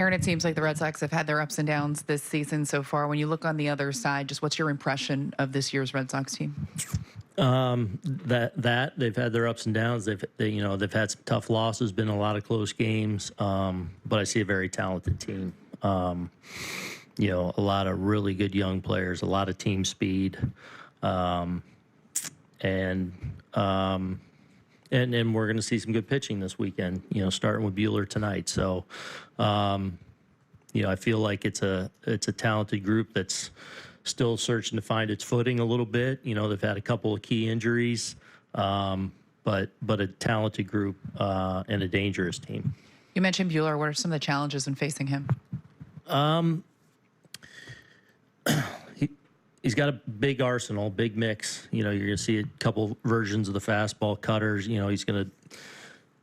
Aaron, it seems like the Red Sox have had their ups and downs this season so far. When you look on the other side, just what's your impression of this year's Red Sox team? That they've had their ups and downs. They've had some tough losses, been a lot of close games. But I see a very talented team. A lot of really good young players, a lot of team speed, and we're going to see some good pitching this weekend. Starting with Buehler tonight. So, I feel like it's a talented group that's still searching to find its footing a little bit. They've had a couple of key injuries, but a talented group and a dangerous team. You mentioned Buehler. What are some of the challenges in facing him? He's got a big arsenal, big mix. You're going to see a couple versions of the fastball, cutters. He's going to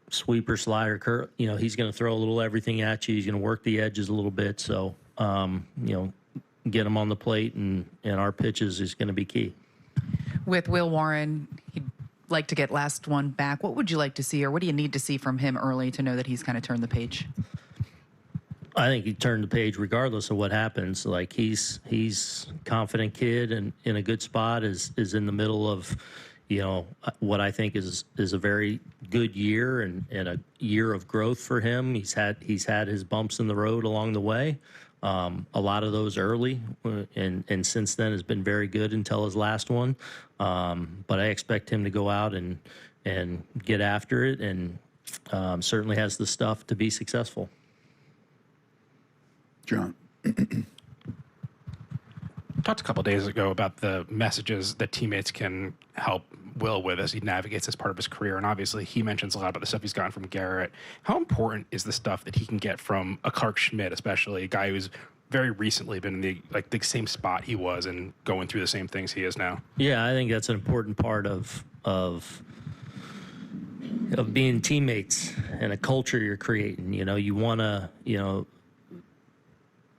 sweeper, slider, curl. He's going to throw a little everything at you. He's going to work the edges a little bit. So, get him on the plate and our pitches is going to be key. With Will Warren, he'd like to get last one back. What would you like to see, or what do you need to see from him early to know that he's kind of turned the page? I think he turned the page regardless of what happens. Like he's confident kid and in a good spot is in the middle of, what I think is a very good year and a year of growth for him. He's had his bumps in the road along the way. A lot of those early, and since then has been very good until his last one. But I expect him to go out and get after it, and certainly has the stuff to be successful. John. Talked a couple of days ago about the messages that teammates can help Will with as he navigates this part of his career. And obviously he mentions a lot about the stuff he's gotten from Garrett. How important is the stuff that he can get from a Clark Schmidt, especially a guy who's very recently been in the same spot he was and going through the same things he is now? Yeah, I think that's an important part of being teammates and a culture you're creating. You want to,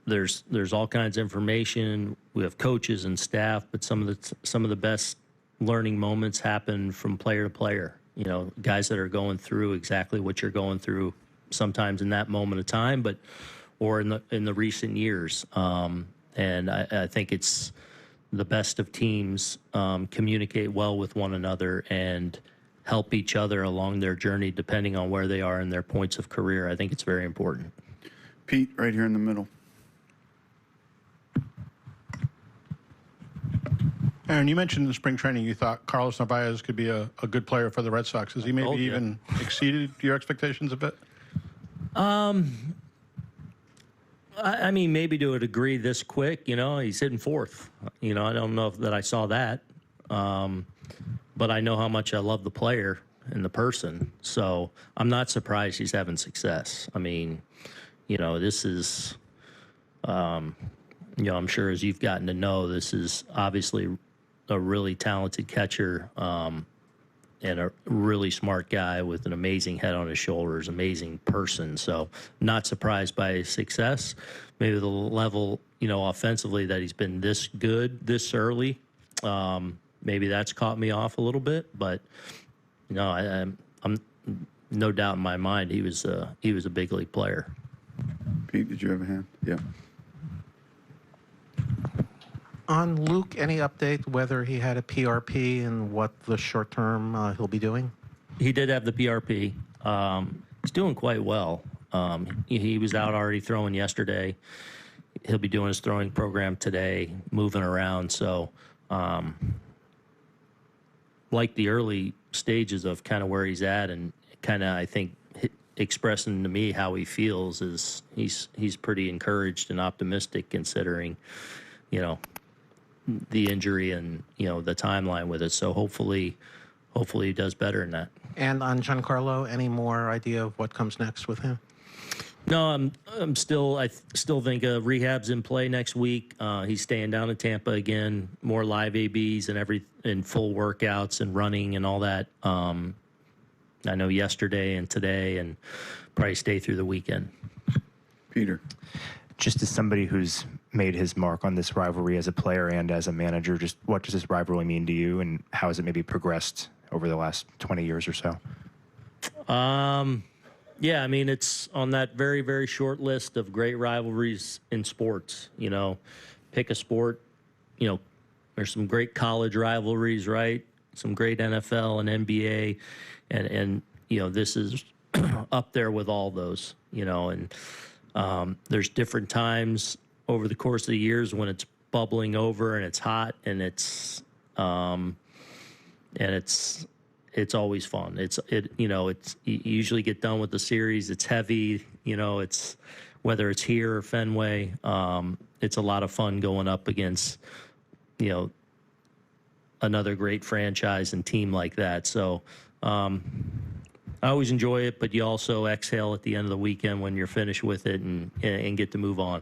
there's all kinds of information. We have coaches and staff, but some of the best learning moments happen from player to player. Guys that are going through exactly what you're going through, sometimes in that moment of time, or in the recent years. And I think it's the best of teams communicate well with one another and help each other along their journey, depending on where they are in their points of career. I think it's very important. Pete, right here in the middle. Aaron, you mentioned in spring training you thought Carlos Narvaez could be a good player for the Red Sox. Has he maybe even exceeded your expectations a bit? I mean, maybe to a degree this quick. He's hitting fourth. I don't know that I saw that. But I know how much I love the player and the person. So I'm not surprised he's having success. I mean, this is, I'm sure as you've gotten to know, this is obviously a really talented catcher and a really smart guy with an amazing head on his shoulders, amazing person. So not surprised by his success. Maybe the level, offensively that he's been this good this early. Maybe that's caught me off a little bit, but I'm no doubt in my mind he was a big league player. Pete, did you have a hand? Yeah. On Luke, any update whether he had a PRP and what the short term he'll be doing? He did have the PRP. He's doing quite well. He was out already throwing yesterday. He'll be doing his throwing program today, moving around. So, like the early stages of kind of where he's at, and kind of I think expressing to me how he feels is he's pretty encouraged and optimistic considering, the injury and the timeline with it. So hopefully he does better in that. And on Giancarlo, any more idea of what comes next with him? No, I still think rehab's in play next week. He's staying down in Tampa again, more live ABs and full workouts and running and all that. I know yesterday and today, and probably stay through the weekend. Peter. Just as somebody who's made his mark on this rivalry as a player and as a manager, just what does this rivalry mean to you, and how has it maybe progressed over the last 20 years or so? Yeah, I mean, it's on that very, very short list of great rivalries in sports. You know, pick a sport. You know, there's some great college rivalries, right? Some great NFL and NBA, and you know, this is up there with all those. You know, and there's different times over the course of the years when it's bubbling over and it's hot and it's always fun. You usually get done with the series. It's heavy, you know, it's whether it's here or Fenway. It's a lot of fun going up against, you know, another great franchise and team like that. So I always enjoy it, but you also exhale at the end of the weekend when you're finished with it and get to move on.